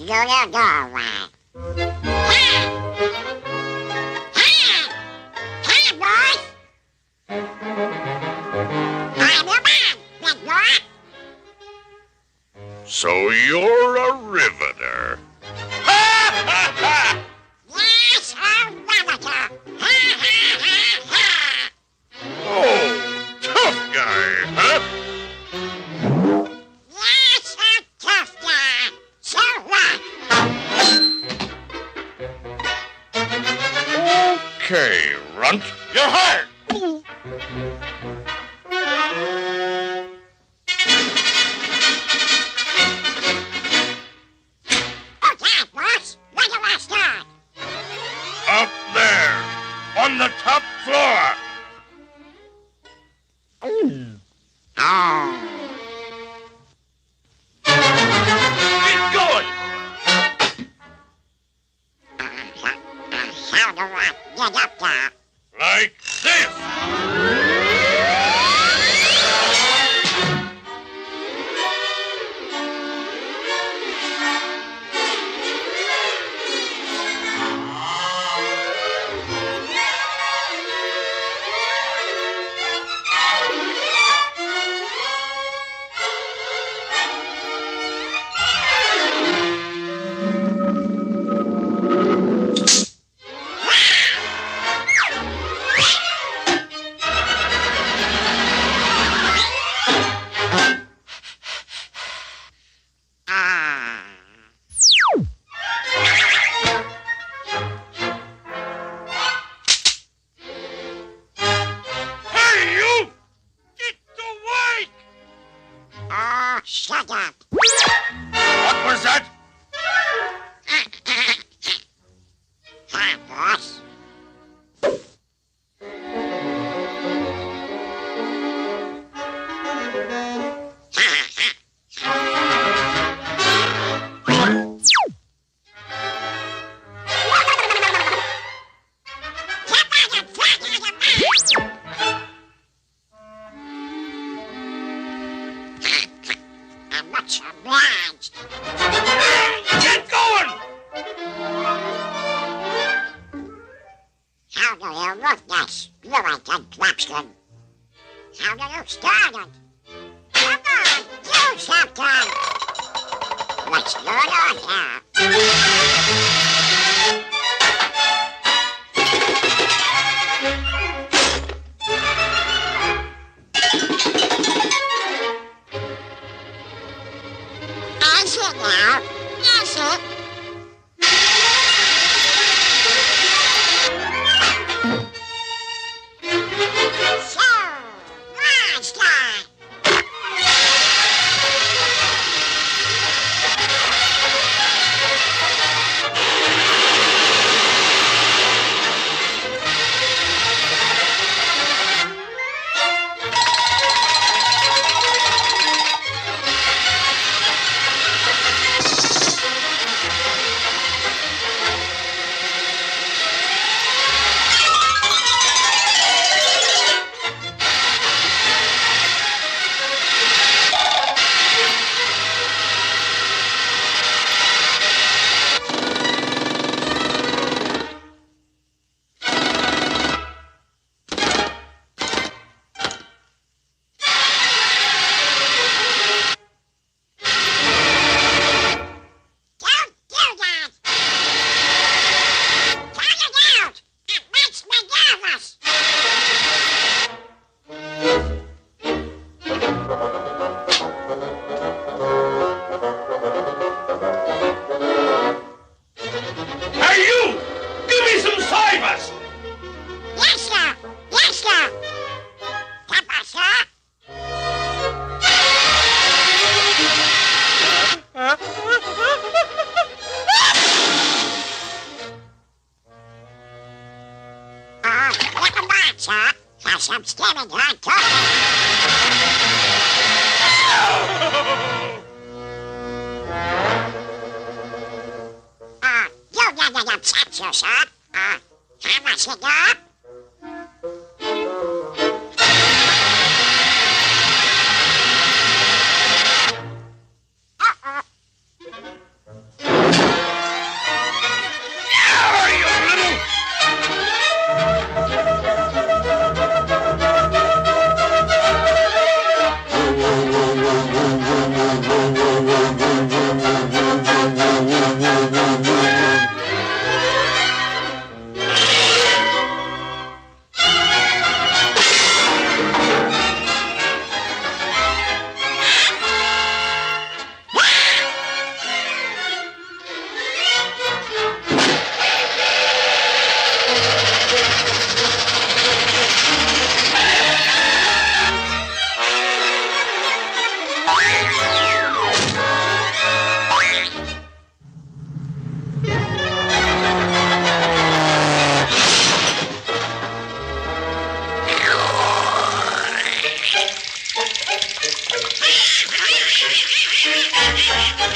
little doorway. Come, boys. I'm your man, big boy. So you're a riveter. Yes, a riveter. Oh, tough guy, huh? Yes, a tough guy. So what? Okay, runt. You're hired. Okay, boss. When do I start? Up there, on the top floor. Oh. Get going. How do I get up there? Like this. Hey, you! Get awake! Oh, shut up. What was that? Hi, boss. I'm much obliged. Get going! How do you look that spirit and Claxton? How do you start it? Come on, do something! What's going on here? Is it now? Is it? So, last time. Don't do that! Turn it out! It makes me nervous! Hey, you! Give me some cybers! Yes, sir! Yes, sir! Papa, sir! Welcome back, sir. Have some steaming hot coffee. You never upset you, sir. How much it up? Uh-oh. Riveter.